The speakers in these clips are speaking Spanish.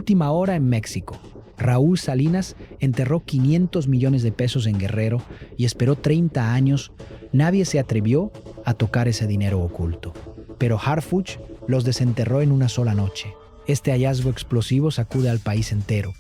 Última hora en México. Raúl Salinas enterró 500 millones de pesos en Guerrero y esperó 30 años. Nadie se atrevió a tocar ese dinero oculto. Pero Harfuch los desenterró en una sola noche. Este hallazgo explosivo sacude al país entero.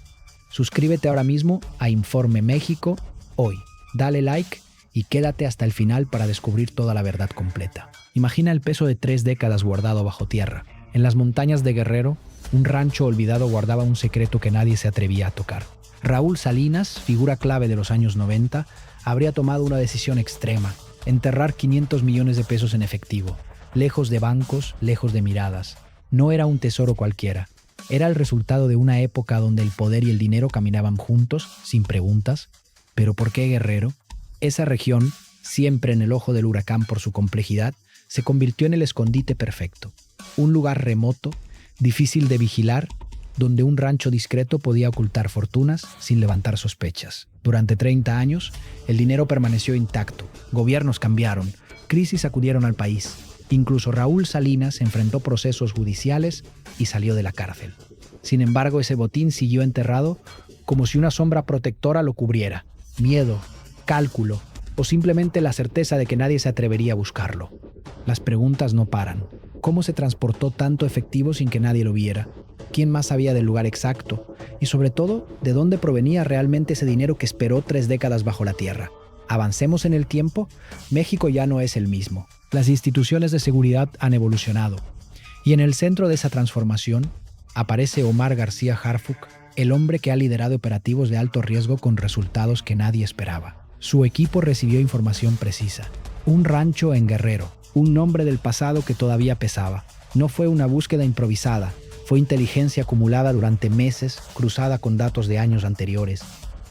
Suscríbete ahora mismo a Informe México hoy. Dale like y quédate hasta el final para descubrir toda la verdad completa. Imagina el peso de 3 décadas guardado bajo tierra. En las montañas de Guerrero, un rancho olvidado guardaba un secreto que nadie se atrevía a tocar. Raúl Salinas, figura clave de los años 90, habría tomado una decisión extrema: enterrar 500 millones de pesos en efectivo, lejos de bancos, lejos de miradas. No era un tesoro cualquiera. Era el resultado de una época donde el poder y el dinero caminaban juntos, sin preguntas. ¿Pero por qué Guerrero? Esa región, siempre en el ojo del huracán por su complejidad, se convirtió en el escondite perfecto. Un lugar remoto, difícil de vigilar, donde un rancho discreto podía ocultar fortunas sin levantar sospechas. Durante 30 años, el dinero permaneció intacto, gobiernos cambiaron, crisis sacudieron al país. Incluso Raúl Salinas enfrentó procesos judiciales y salió de la cárcel. Sin embargo, ese botín siguió enterrado como si una sombra protectora lo cubriera. Miedo, cálculo o simplemente la certeza de que nadie se atrevería a buscarlo. Las preguntas no paran. ¿Cómo se transportó tanto efectivo sin que nadie lo viera? ¿Quién más sabía del lugar exacto? Y sobre todo, ¿de dónde provenía realmente ese dinero que esperó 3 décadas bajo la tierra? Avancemos en el tiempo, México ya no es el mismo. Las instituciones de seguridad han evolucionado. Y en el centro de esa transformación aparece Omar García Harfuch, el hombre que ha liderado operativos de alto riesgo con resultados que nadie esperaba. Su equipo recibió información precisa. Un rancho en Guerrero, un nombre del pasado que todavía pesaba. No fue una búsqueda improvisada, fue inteligencia acumulada durante meses, cruzada con datos de años anteriores.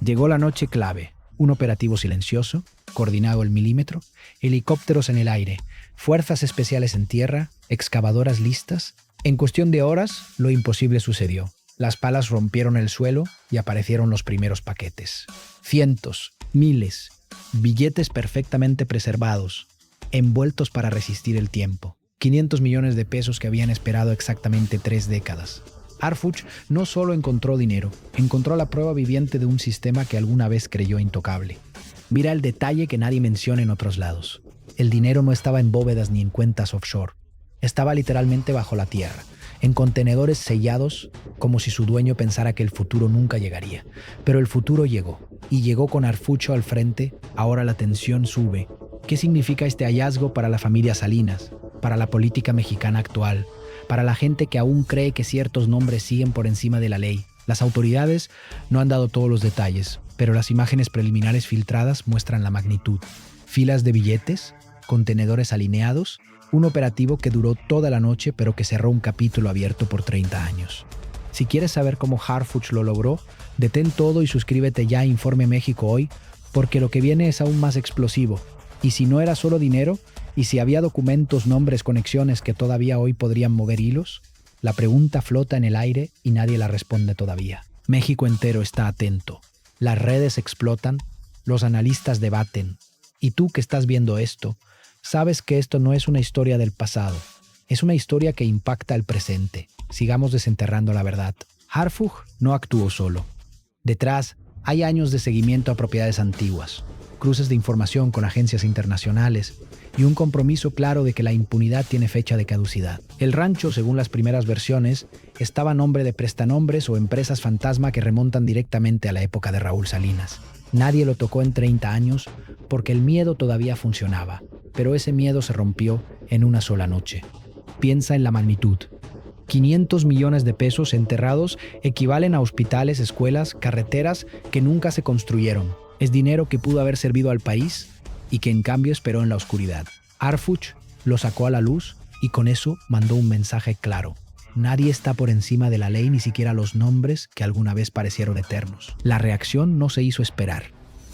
Llegó la noche clave. Un operativo silencioso, coordinado al milímetro, helicópteros en el aire, fuerzas especiales en tierra, excavadoras listas. En cuestión de horas, lo imposible sucedió. Las palas rompieron el suelo y aparecieron los primeros paquetes. Cientos, miles, billetes perfectamente preservados, envueltos para resistir el tiempo. 500 millones de pesos que habían esperado exactamente 3 décadas. Harfuch no solo encontró dinero, encontró la prueba viviente de un sistema que alguna vez creyó intocable. Mira el detalle que nadie menciona en otros lados. El dinero no estaba en bóvedas ni en cuentas offshore. Estaba literalmente bajo la tierra, en contenedores sellados, como si su dueño pensara que el futuro nunca llegaría. Pero el futuro llegó, y llegó con Harfuch al frente. Ahora la tensión sube. ¿Qué significa este hallazgo para la familia Salinas, para la política mexicana actual, para la gente que aún cree que ciertos nombres siguen por encima de la ley? Las autoridades no han dado todos los detalles, pero las imágenes preliminares filtradas muestran la magnitud. Filas de billetes, contenedores alineados, un operativo que duró toda la noche pero que cerró un capítulo abierto por 30 años. Si quieres saber cómo Harfuch lo logró, detén todo y suscríbete ya a Informe México hoy, porque lo que viene es aún más explosivo. Y si no era solo dinero, y si había documentos, nombres, conexiones que todavía hoy podrían mover hilos, la pregunta flota en el aire y nadie la responde todavía. México entero está atento. Las redes explotan, los analistas debaten. Y tú que estás viendo esto, sabes que esto no es una historia del pasado. Es una historia que impacta el presente. Sigamos desenterrando la verdad. Harfuch no actuó solo. Detrás hay años de seguimiento a propiedades antiguas, cruces de información con agencias internacionales y un compromiso claro de que la impunidad tiene fecha de caducidad. El rancho, según las primeras versiones, estaba a nombre de prestanombres o empresas fantasma que remontan directamente a la época de Raúl Salinas. Nadie lo tocó en 30 años porque el miedo todavía funcionaba, pero ese miedo se rompió en una sola noche. Piensa en la magnitud. 500 millones de pesos enterrados equivalen a hospitales, escuelas, carreteras que nunca se construyeron. Es dinero que pudo haber servido al país y que en cambio esperó en la oscuridad. Harfuch lo sacó a la luz y con eso mandó un mensaje claro. Nadie está por encima de la ley, ni siquiera los nombres que alguna vez parecieron eternos. La reacción no se hizo esperar.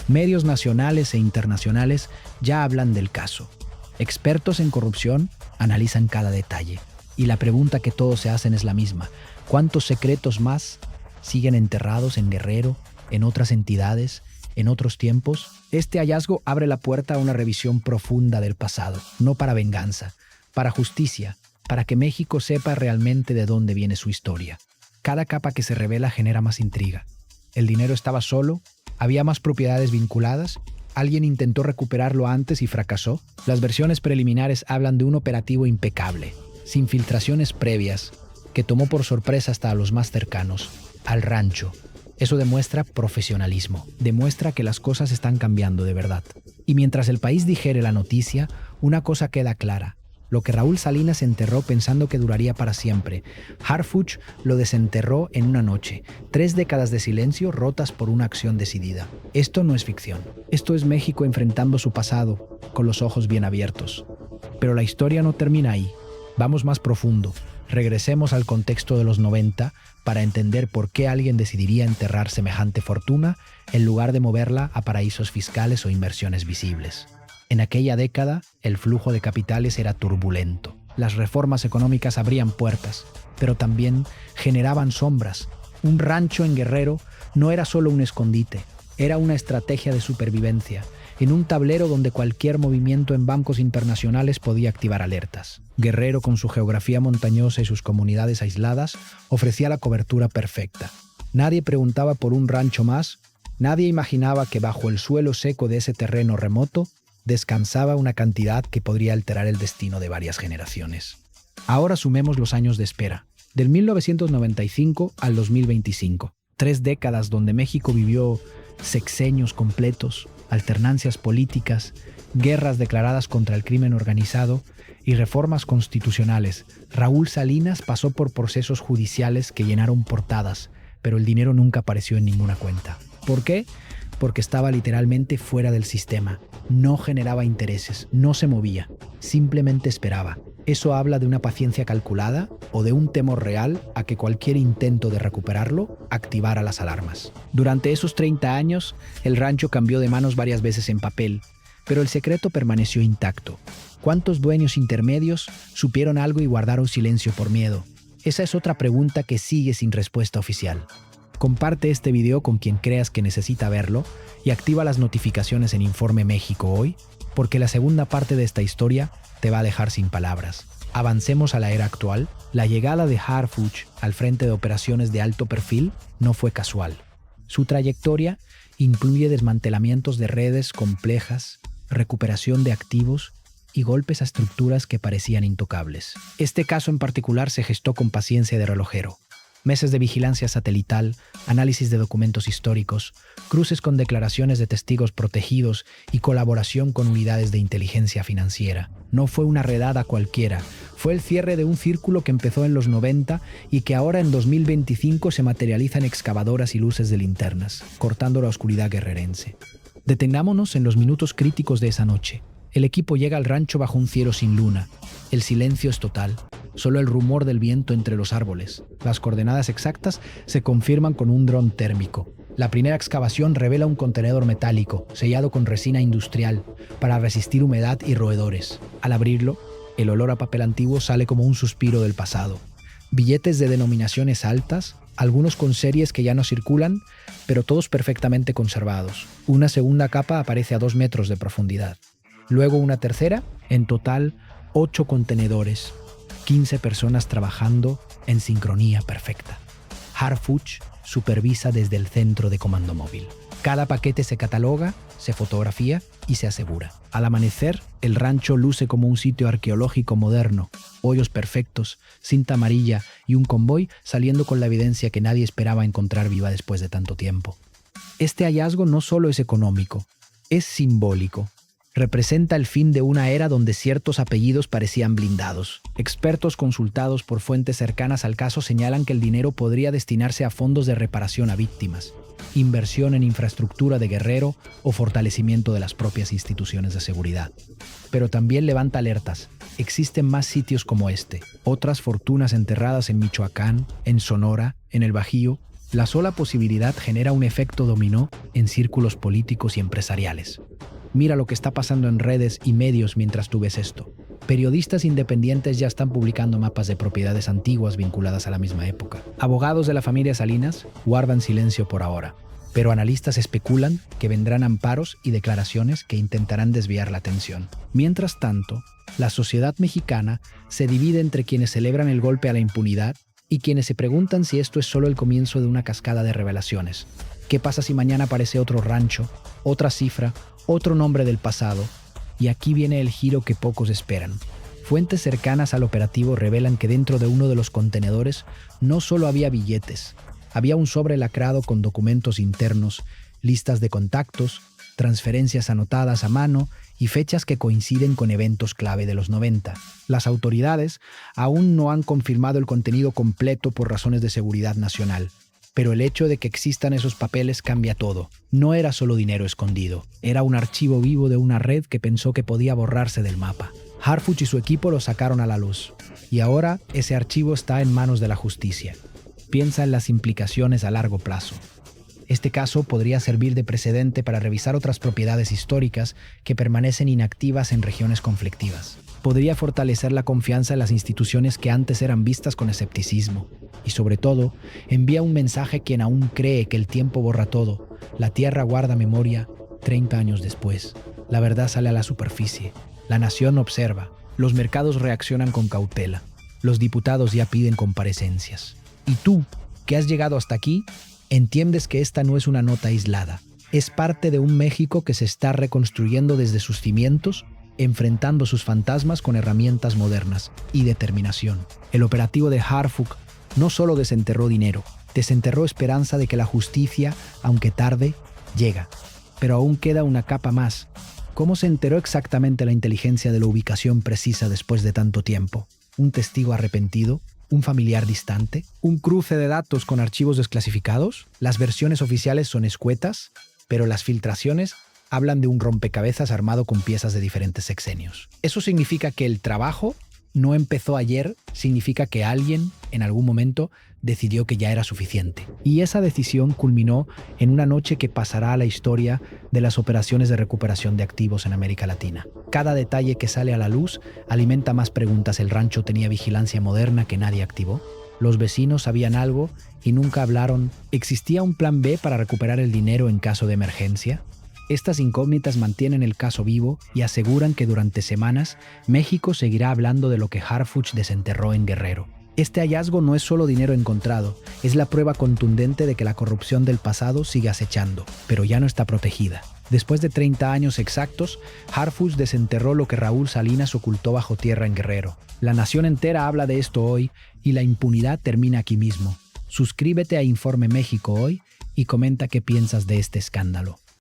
Medios nacionales e internacionales ya hablan del caso. Expertos en corrupción analizan cada detalle. Y la pregunta que todos se hacen es la misma. ¿Cuántos secretos más siguen enterrados en Guerrero, en otras entidades, en otros tiempos? Este hallazgo abre la puerta a una revisión profunda del pasado, no para venganza, para justicia, para que México sepa realmente de dónde viene su historia. Cada capa que se revela genera más intriga. El dinero estaba solo, había más propiedades vinculadas, alguien intentó recuperarlo antes y fracasó. Las versiones preliminares hablan de un operativo impecable, sin filtraciones previas, que tomó por sorpresa hasta a los más cercanos, al rancho. Eso demuestra profesionalismo, demuestra que las cosas están cambiando de verdad. Y mientras el país digiere la noticia, una cosa queda clara. Lo que Raúl Salinas enterró pensando que duraría para siempre, Harfuch lo desenterró en una noche. 3 décadas de silencio rotas por una acción decidida. Esto no es ficción. Esto es México enfrentando su pasado, con los ojos bien abiertos. Pero la historia no termina ahí. Vamos más profundo. Regresemos al contexto de los 90 para entender por qué alguien decidiría enterrar semejante fortuna en lugar de moverla a paraísos fiscales o inversiones visibles. En aquella década, el flujo de capitales era turbulento. Las reformas económicas abrían puertas, pero también generaban sombras. Un rancho en Guerrero no era solo un escondite, era una estrategia de supervivencia, en un tablero donde cualquier movimiento en bancos internacionales podía activar alertas. Guerrero, con su geografía montañosa y sus comunidades aisladas, ofrecía la cobertura perfecta. Nadie preguntaba por un rancho más, nadie imaginaba que bajo el suelo seco de ese terreno remoto descansaba una cantidad que podría alterar el destino de varias generaciones. Ahora sumemos los años de espera, del 1995 al 2025, 3 décadas donde México vivió sexenios completos, alternancias políticas, guerras declaradas contra el crimen organizado y reformas constitucionales. Raúl Salinas pasó por procesos judiciales que llenaron portadas, pero el dinero nunca apareció en ninguna cuenta. ¿Por qué? Porque estaba literalmente fuera del sistema. No generaba intereses, no se movía, simplemente esperaba. ¿Eso habla de una paciencia calculada o de un temor real a que cualquier intento de recuperarlo activara las alarmas? Durante esos 30 años, el rancho cambió de manos varias veces en papel, pero el secreto permaneció intacto. ¿Cuántos dueños intermedios supieron algo y guardaron silencio por miedo? Esa es otra pregunta que sigue sin respuesta oficial. Comparte este video con quien creas que necesita verlo y activa las notificaciones en Informe México hoy, porque la segunda parte de esta historia te va a dejar sin palabras. Avancemos a la era actual. La llegada de Harfuch al frente de operaciones de alto perfil no fue casual. Su trayectoria incluye desmantelamientos de redes complejas, recuperación de activos y golpes a estructuras que parecían intocables. Este caso en particular se gestó con paciencia de relojero. Meses de vigilancia satelital, análisis de documentos históricos, cruces con declaraciones de testigos protegidos y colaboración con unidades de inteligencia financiera. No fue una redada cualquiera, fue el cierre de un círculo que empezó en los 90 y que ahora en 2025 se materializa en excavadoras y luces de linternas, cortando la oscuridad guerrerense. Detengámonos en los minutos críticos de esa noche. El equipo llega al rancho bajo un cielo sin luna. El silencio es total. Solo el rumor del viento entre los árboles. Las coordenadas exactas se confirman con un dron térmico. La primera excavación revela un contenedor metálico, sellado con resina industrial, para resistir humedad y roedores. Al abrirlo, el olor a papel antiguo sale como un suspiro del pasado. Billetes de denominaciones altas, algunos con series que ya no circulan, pero todos perfectamente conservados. Una segunda capa aparece a 2 metros de profundidad. Luego una tercera, en total 8 contenedores. 15 personas trabajando en sincronía perfecta. Harfuch supervisa desde el centro de comando móvil. Cada paquete se cataloga, se fotografía y se asegura. Al amanecer, el rancho luce como un sitio arqueológico moderno, hoyos perfectos, cinta amarilla y un convoy saliendo con la evidencia que nadie esperaba encontrar viva después de tanto tiempo. Este hallazgo no solo es económico, es simbólico. Representa el fin de una era donde ciertos apellidos parecían blindados. Expertos consultados por fuentes cercanas al caso señalan que el dinero podría destinarse a fondos de reparación a víctimas, inversión en infraestructura de Guerrero o fortalecimiento de las propias instituciones de seguridad. Pero también levanta alertas. Existen más sitios como este, otras fortunas enterradas en Michoacán, en Sonora, en el Bajío. La sola posibilidad genera un efecto dominó en círculos políticos y empresariales. Mira lo que está pasando en redes y medios mientras tú ves esto. Periodistas independientes ya están publicando mapas de propiedades antiguas vinculadas a la misma época. Abogados de la familia Salinas guardan silencio por ahora, pero analistas especulan que vendrán amparos y declaraciones que intentarán desviar la atención. Mientras tanto, la sociedad mexicana se divide entre quienes celebran el golpe a la impunidad y quienes se preguntan si esto es solo el comienzo de una cascada de revelaciones. ¿Qué pasa si mañana aparece otro rancho, otra cifra, otro nombre del pasado? Y aquí viene el giro que pocos esperan. Fuentes cercanas al operativo revelan que dentro de uno de los contenedores no solo había billetes, había un sobre lacrado con documentos internos, listas de contactos, transferencias anotadas a mano y fechas que coinciden con eventos clave de los 90. Las autoridades aún no han confirmado el contenido completo por razones de seguridad nacional, pero el hecho de que existan esos papeles cambia todo. No era solo dinero escondido, era un archivo vivo de una red que pensó que podía borrarse del mapa. Harfuch y su equipo lo sacaron a la luz, y ahora ese archivo está en manos de la justicia. Piensa en las implicaciones a largo plazo. Este caso podría servir de precedente para revisar otras propiedades históricas que permanecen inactivas en regiones conflictivas. Podría fortalecer la confianza en las instituciones que antes eran vistas con escepticismo. Y sobre todo, envía un mensaje a quien aún cree que el tiempo borra todo. La Tierra guarda memoria 30 años después. La verdad sale a la superficie. La nación observa. Los mercados reaccionan con cautela. Los diputados ya piden comparecencias. Y tú, que has llegado hasta aquí, entiendes que esta no es una nota aislada. Es parte de un México que se está reconstruyendo desde sus cimientos, enfrentando sus fantasmas con herramientas modernas y determinación. El operativo de Harfuch no solo desenterró dinero, desenterró esperanza de que la justicia, aunque tarde, llega. Pero aún queda una capa más. ¿Cómo se enteró exactamente la inteligencia de la ubicación precisa después de tanto tiempo? ¿Un testigo arrepentido? ¿Un familiar distante? ¿Un cruce de datos con archivos desclasificados? Las versiones oficiales son escuetas, pero las filtraciones hablan de un rompecabezas armado con piezas de diferentes sexenios. Eso significa que el trabajo no empezó ayer, significa que alguien, en algún momento, decidió que ya era suficiente. Y esa decisión culminó en una noche que pasará a la historia de las operaciones de recuperación de activos en América Latina. Cada detalle que sale a la luz alimenta más preguntas. ¿El rancho tenía vigilancia moderna que nadie activó? ¿Los vecinos sabían algo y nunca hablaron? ¿Existía un plan B para recuperar el dinero en caso de emergencia? Estas incógnitas mantienen el caso vivo y aseguran que durante semanas México seguirá hablando de lo que Harfuch desenterró en Guerrero. Este hallazgo no es solo dinero encontrado, es la prueba contundente de que la corrupción del pasado sigue acechando, pero ya no está protegida. Después de 30 años exactos, Harfuch desenterró lo que Raúl Salinas ocultó bajo tierra en Guerrero. La nación entera habla de esto hoy y la impunidad termina aquí mismo. Suscríbete a Informe México hoy y comenta qué piensas de este escándalo.